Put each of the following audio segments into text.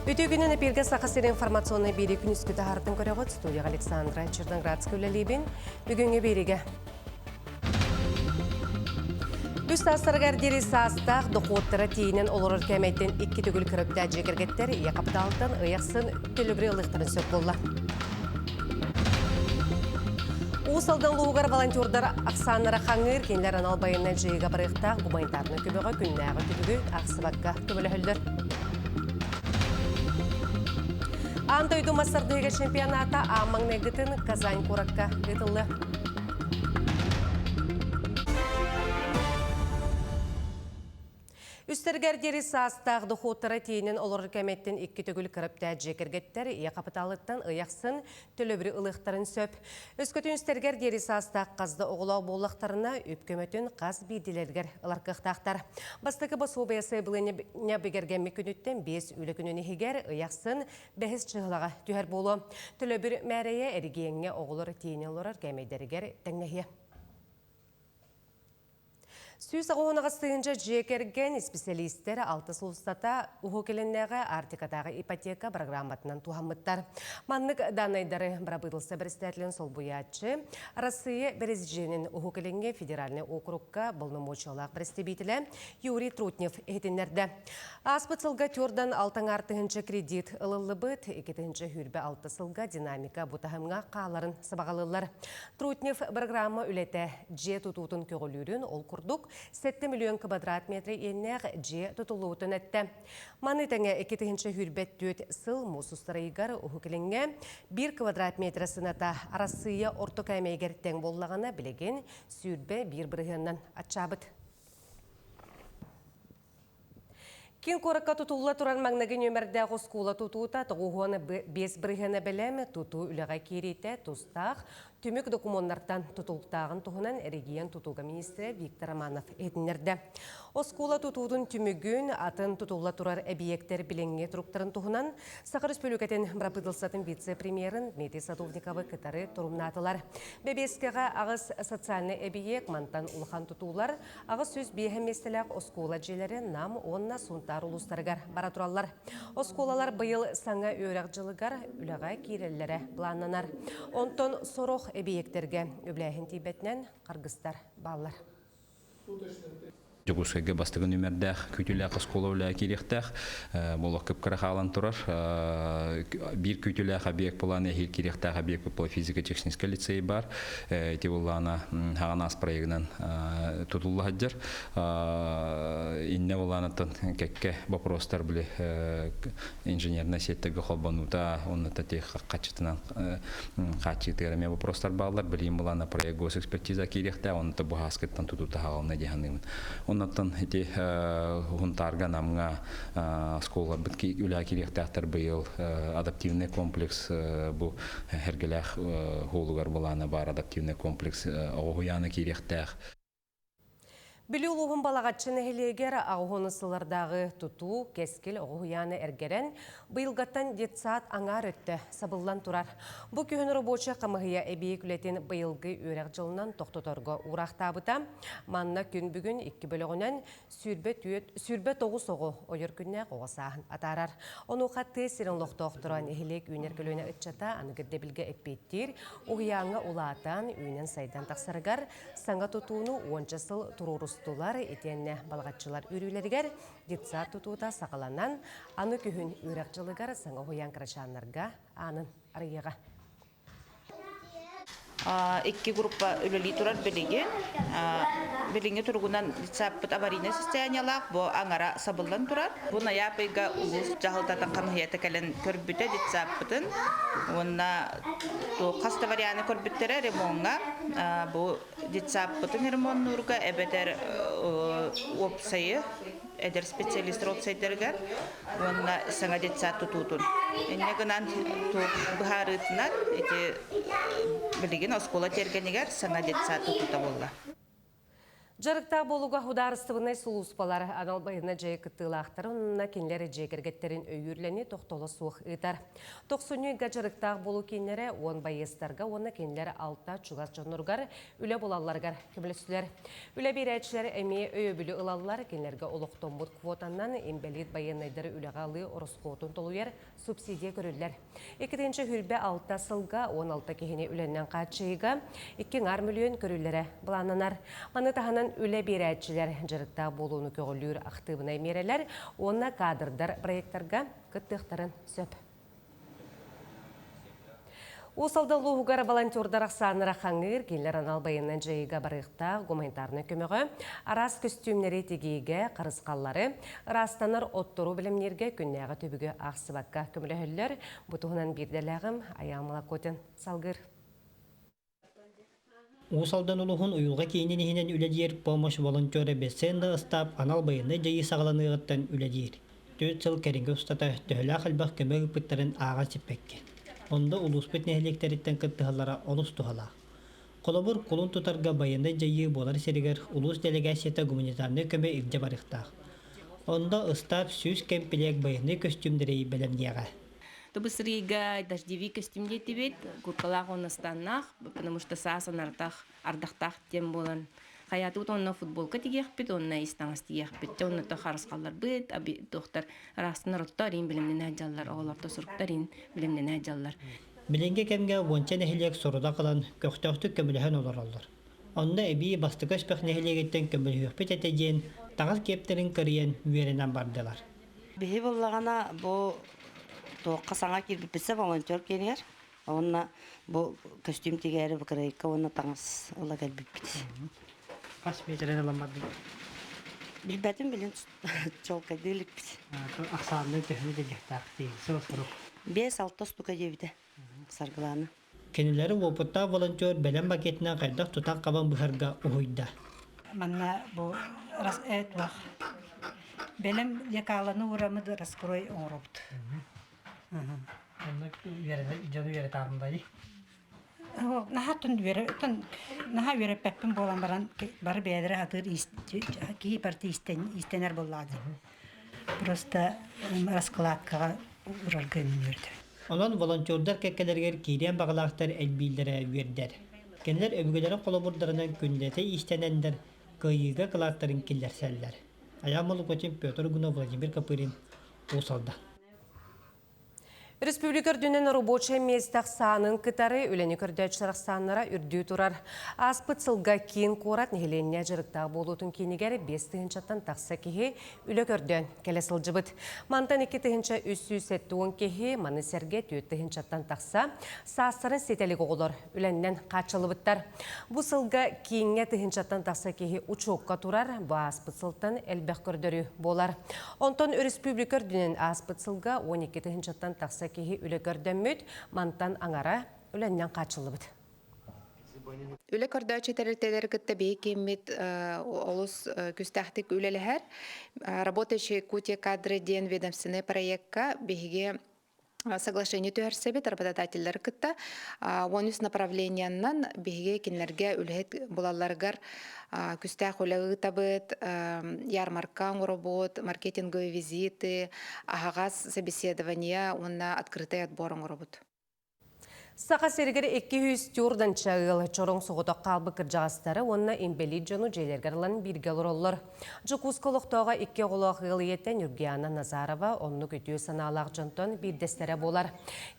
Үтігінен эпирге сақасыр информационный бері күн үскіті артын көріғыт студияға Александра Черданградск өлелейбін. Бүгінгі береге. Үстастырғар дері састақ доқуаттары тейінен олырыр кәмейттен 2 түгіл кіріпті әджекергеттер ие қапыталықтан ұяқсын төлібірі ұлықтырын сөп болла. Усалдан луғар волонтердар ақсаныры қаңыр кенлер аналбайынан жиыға біріқтақ гуманитарны көбіға күннәғы түбігі ақсыбаққа көбілі хүлдір. Антойду Масардыга чемпионата Аммаңнегітін Казань Куракка ғытылы. Үстергер дері састағы дұқуттары тейінен олыр кәметтен 2 түгіл кіріпті әджекергеттер ие қапыталықтан ұяқсын төлібірі ұлықтарын сөп. Өскөтін үстергер дері састағы қазды оғылау болықтарына өпкөметін қаз бейділергер ұларқықтақтар. Бастықы бұс обаясы бұлыне бігерген мекүніттен 5 үлі күніне егер ұяқсын бәхіс чығылаға түйер болу. Төлібір мәрейе әрігенге оғылыр тейінен олыр кәмейдергер тәңнәхе. Сүйіс ағуынығы сыйынша жекерген специалисттер алты сұлыстата ұғықеленнеғі артикадағы ипотека программатынан туғамыттар. Маннық данайдары бірабыдылсы бірістәтілін сол бұятчы, Россия березженін ұғықеленге федеральный округка болнымочылақ бірістебейтілі Юрий Трутнев етінерді. Аспыт сылға түрдан алтың артығыншы кредит ылылы бұд, 2-ші хүрбе алты сылға динамика бұтағымға қаларын сыбағалылар. Трутнев программа үлеті же тұтутын көгілерін ол күрдік 7 миллион квадрат метр еннеғ же тұтылуытын әтті. Маны тәңе 2-ші хүрбет дөт сыл мұсыстарайғар ұхықылыңе 1 квадрат метр сыната Россия орты кәмейгер тәң боллағына білеген сүрбе бір-бірігінен атшабыт. Кен коракка тутулла туран маңнагын өмірді ғоскула тутуыта тұғуғаны 5 бірігіні білемі туту үліға керейті тұстақ түмік документардан тұтулықтағын тұғынан регион тұтуға министрі Виктор Романов етінерді. Оскула тұтудың түмігін атын тұтулла турар объекттер біленге тұруқтарын тұғынан Сақыр Республикатын Брапыдылсатын вице-премьерін Дмитрий Садовниковы кітары тұрымнатылар. Бебескеға ағыз социальный объект мантан ұлған тұтулар, ағыз сөз бейхеместілік оскула желері нам онна сұнтар ұлыстарығар бара тұралар. Оскулалар бұйыл саңа өрәқ жылығар үліға кейрелері плананар. Онтон сороқ объекттерге өбләйін тейбетінен қарғыстар балар. Жогусыгы бастыгын өмірдәқ, күтіләқ скола үлә керектәқ, болық көп қырақалан тұрар. Bir күтіләқ объект боланы әйел керектәқ объект бұл физика-технический лицей бар. Те боланы хағанас проектінен тұтылы хаджар. Инне боланы кәкке вопростар білі инженерна сеттігі қолбанута, оны тәте қачытынан қачытығыраме вопростар бағылар. Білейін боланы проект госэкспертиза керектәқ, оны та бұғасқыттан тұтуты хағалына дегенімін. Оннаттан эти хунтарга намга скола битки үлә киректәктер быел адаптивный комплекс бу хергеләх холугар буланы бар адаптивный комплекс огуяны киректәк. Білі ұлығын балағатшыны хелегер ағуғынысылардағы тұту, кескіл оғуяны әргерен бұйылғаттан детсаат аңар өтті сабылдан тұрар. Бұл күйін рабочы қамығыя әбейік үлетін бұйылғы өрәқ жылынан тоқтотарға ұрақтабыта. Манна күн бүгін 2 бөлігінен сүрбе 9 оғы ойыр күнне қоғасағын атарар. Оны қатты сирін лоқтоқтыран әхелек үйнергілуіне үтчата анығырды білгі әппеттер оғияңы ұлатан үйнен сайдан тақсарығар саңа тұтуыны 10 сыл тұрурыс Тулар етенне балғатчылар үрілергер детсат тұтуыта сақаланан аны күхін үрәқчылығар саңа хойян крашанларға анын арыйыға. 2 группа үлілі тұрар білеген. Білінге тұрғынан детсаппыт аварийный состояниялақ, бұл аңара сабылдан тұрар. Бұна япыйға ұлыс жағылдатын қамығияты кәлін көрбіті детсаппытын. Онна қаста варианы көрбіттері ремонға. Бұл детсаппытын ремон нұрға әбетер опсайы. Эдер специалистер опсайдергер, онна саңа детсат тұтудын. Әне ғынан бұхарытынан, білеген оскола тергенегер саңа детсат тұтута болла. Жарықта болуға хударыстығынай сұлуспалар анал байына жай кыттылақтары, онына кенлері жайгергеттерін өйірлені тоқтолы суық ұйтар. Тоқсынүйға жарықтағы болу кенлері он байыстарға, оны кенлері алта чугас жонырғар, үлі болаларғар көмілісілер. Үлі берәтшілер әме өйөбілі ұлалылар кенлерге олықтон бұд квотаннан ембелет байынайдары үліғалы орыс қотын толуер субсидия көрілер. Екетенші хүрбе алта сылға 16 кехіне үленнен қатшыйға 2 миллион көрілері бұлананар. Маны тағынан үлі берәтшілер жарықта болуыны көгілер ақтыбына мерелер, онына кадрдар проекттарға күттіқтарын сөп. Осалда луғығар волонтердар ақсаныра қаңыр келер анал байынан жайыға барықта гуманитарны көмігі, арас костюмнері тегейге қарысқалары, растанар оттыру білімнерге күннәға төбігі ақсыбаққа көмілі хөллер, бұтығынан бірделәғім аямыла көтін салғыр. Усалдан улуғын уйулға кейіненігінен үләдер помощь волонтеры бесенді ұстап анал байыны жайы сағаланығыттан үләдер. 4 жыл кәрінгі ұстата төхілі қалбақ көмек үпіттарын аға сеппекке. Онда улуспет нәхелектеріттен кыттығалара олыс тұғала. Қолабыр қолын тұтарға байыны жайы болар серігер улус делегацията гуманитарны көмек ирде барықтақ. Онда ұстап сүз кәмпелек байыны костюмдері бәлемнеға. Быстрыйга дождевик костюм детибет, куркалах он настанах, потому что сасан ардахтах тем болан. Хая тут он на футболка тигехпит, он на истанас тигехпит, он на тохарскалар бит, аби доктор растын роттарин билимнен хаджаллар, оғалар тосуруктарин билимнен хаджаллар. Биленге кемге вонча нәхелек соруда қалан көқтөқтік көміліген олар олар. Онда әбі бастықы өспек нәхелегеттен көміліғіппет әтеден тағыз кептерін кірген үйерінен бардылар. Бихи боллағана бұл тоққа саңа кирбіппесе волонтер кенер. Онна бұл костюм тегәрі бұқырайыққа онна таңыз ола кәлбіппет. Қас метрен аламады? Білбәтім білін чолқа делікпет. Ақсанның төхіні де жақтақ дейін, сол сұрық. 5-6 стука жевді сарғыланы. Кенілері опытта волонтер бәлем пакетінен қайдақ тұтақ қабан бұхарға ұғойда. Манна бұл рас әт вақ. Бәлем якаланы ұрамыды раскрой оңырыпты. Жаны үйері тағымдайды? Наха үйері пәппін болан баран бары бәдірі атыр кейі парты истенер болады. Просто раскладкаға ұрарғы үйерді. Онан волонтердар кәккелергер кейден бағалақтар әлбейлері үйердер. Кенлер өбігелері қолабырдарынан күндеті истенендер көйігі қылаттарын келдерсәлдер. Аямылы көтен Петр Гуна Владимир Капырин Усалда. Республикар дүнен рабочий местақ санын кытары үлені көрдәтшілер саннара үрдүү турар. Аспыт сылға кейін қорат нехеленне жырықтағы болутын кейінігері 5 тыхынчаттан тақса кеге үлі көрден келе сылжыбыт. Мантан 2 тыхынча үссүй сәттуын кеге маны сәрге 4 тыхынчаттан тақса састырын сетелік оғылыр үленнен қачылыбыттар. Бұ сылға кейінге тыхынчаттан тақса кеге учуққа турар, бұ аспыт сылтан әлбәқ көрдірі болар. Онтан республикар дүнен аспыт сылға 12 тыхынчаттан тақса кеге үлі көрдәммөт, мантан аңара үленнен қачылыбыт. Үлі көрдәчі тәрілтелері күтті бей кеммет олыс күстәқтік үлеліхер. Работающие кути кадры ден ведомственный проектка бейге соглашение түйәрсебет работодательлер күтті. Оныс направленияннан бейге кенлерге үлхет бұлаларғар күстәқ үлігі табыт, ярмарка ұрыбыт, маркетинговые визиты, ағағаз собеседования, онна открытый отбор ұрыбыт. Сақа сергері 200 тюрдан чағыл чорың соғыда қалбы кіржағастары онына имбелит жону жейлергерлан біргел ұролыр. Жүкуз қолықтауға 2 қолық ғылиеттен Юргияна Назарова онны көтіу саналақ жонтон бірдестері болар.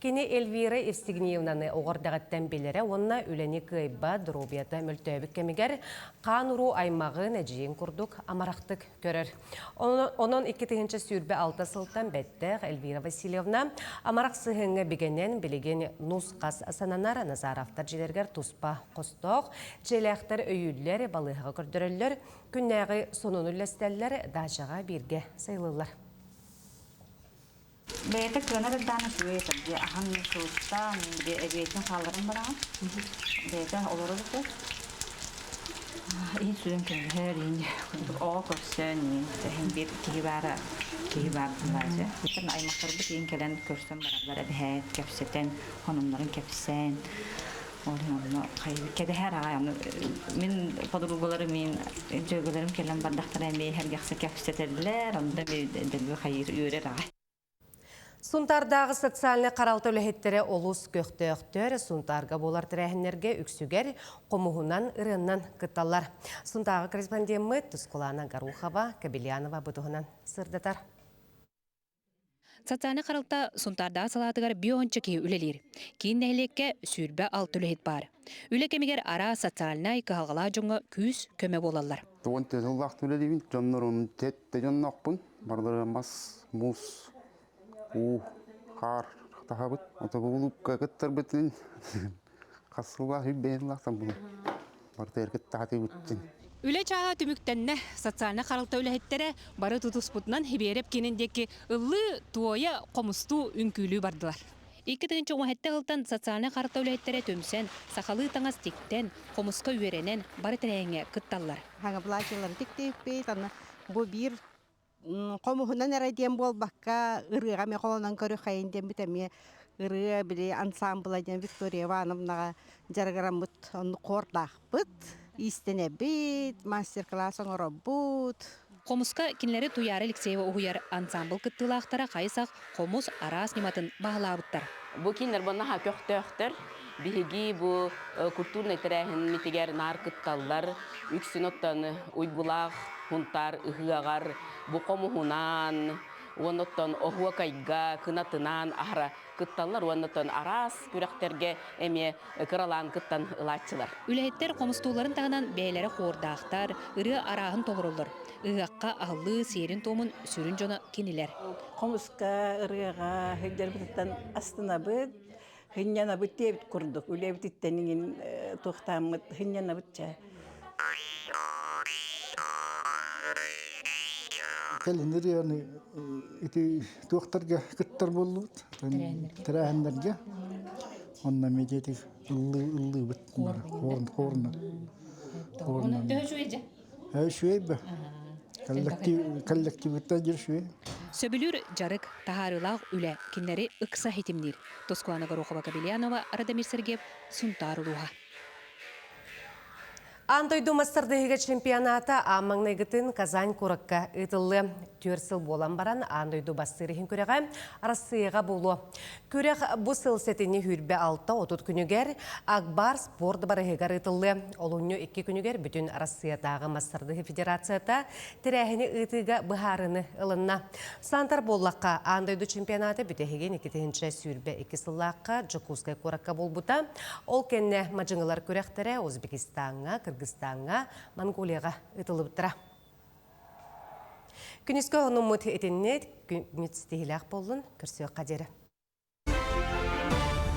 Кені Эльвира Евстигниевнаны оғырдағаттан белері онына үлені күйба дұрубията мүлтөбік кемегер қан ұру аймағы нәжейін күрдік амарақтық көрір. Onun 2 тыгынча сүрбе 6 сылтан бәттіғ Эльвира Васильевна амарақ сығыңы бігенен білеген нұсқа сананар Назаровтар желергер туспа қостоқ, желәқтер өйілер, балыға көрдірілер, күннәғі сонын үлестәлер дажаға бірге сайылылар. Бәйті көнер даны көйетім. Ахан соғыста әбейтін қалырым бараған. Бәйті олары бұқыр. Ин сүрін көлгер, ин оға көрсен, ин бет кейі бардылар. Bütün аймақтар бұт ең келен көрсен барабар әбәйт кәпсетен, хонымларын кәпсен. Onu kaydı her ayağını min podrugalarım min jögelerim kelen bardaktara me her gaksa kapsatediler onda bir de hayır öğrer ay. Сунтардағы социальный қаралты өліхеттері олус көқтөқтөр, сунтарға болар тірәхінерге үксігер қомуғынан ұрыннан күтталар. Сунтағы корреспондемі Тұскулана Гарухова, Кабелянова бұдығынан сырдатар. Социальный қаралта сунтардағы салатығар биончы кей үлелер. Кейін нәйлекке сүрбе алт өліхет бар. Үлі кемегер ара социальный кығалғала жоңы күз көме болалар. Туон тезыллақ төледейін, жоннырын тетті жоннақпын, бардыры мас, мус, қар тағабыт, ота бұлып кәкіттір бітін, қасылға хүббейінлақтан бұл, барды әркет тағаты бүттін. Үле чаға түміктенне социальный қаралта өліхеттері бары тұтыспұтынан хибереп кеніндекі ұлы туоя қомысту үнкүлі бардылар. 2017 жылдан социальный қаралта өліхеттері төмсен, сақалы таңас тектен, қомысқа үйеренен бары тірәңе күтталар. Хаңа бұлакелар тектеппейт, бұл бір қомығынан әрәден бол баққа ұрыға мен қолынан көрі қайынден бітәме ұрыға біле ансамбладен Виктория Ивановнаға жарғарамыт қордақ бұт, истене бит, мастер-классын ұры бұт. Қомысқа кенлері Туяр Алексеева ұғыяр ансамбл күттілақтара қайсақ қомыс арас нематын бағылабыттар. Бұл кенлер бұннаға көқтөқтір. Биһиги бу культурный тирәһен митигәр нар кытталлар, үксүн оттан уйгулах, хунтар, ыһыагар, бу комуһунан, оноттан оһуа кайга, кынатынан ахра кытталлар, оноттан арас күрәхтерге эме кыралан кыттан ылачылар. Үләһеттер комустууларын тагынан бәйләре хордаахтар, ыры араһын толорулар. Ыгакка ахлы серин томун сүрүн жона кинилер. Комуска ырыга хәдер биттен астына бит Хинняна бітте күрдік, үлі біттеніңін тоқтамыд, хинняна бітчә. Кәліндер яғни тоқтарға күттір болуд, тірәхіндерге. Онна медетік ұлы біттін бар, қорына. Оны дөшуе жа? Өшуе бі. Коллективітті жүршуе. Сөбілір жарык тахарылақ үлі кенлері ықса хетімдер. Тоскулана Гарухова, Кабелянова, Радамир Сергеев, Сунтарулуға. Андойду мастардыгы чемпионата амаңнайгытын Казань куракка ытылы. Түрсіл болан баран андойду бастырыхын көріға Россияға болу. Көрек бұ сылсетіні хүрбе алта отут күнігер Акбар спорт барығығар ытылы. Олуңы 2 күнігер бүтін Россиятағы мастардыгы федерацията тірәхіні ытыға бұхарыны ылынна. Сантар боллаққа андойду чемпионаты бүтәхеген 2-ші сүрбе 2 сыллаққа Джокускай куракка болбута. Ол кенне мажыңылар көректері Өзбекистанға, Кыргызстанға, Монголияға ытылыбыттыра. Күніскі ғының мұт етінне күнітістігіләқ болын күрсі қадері.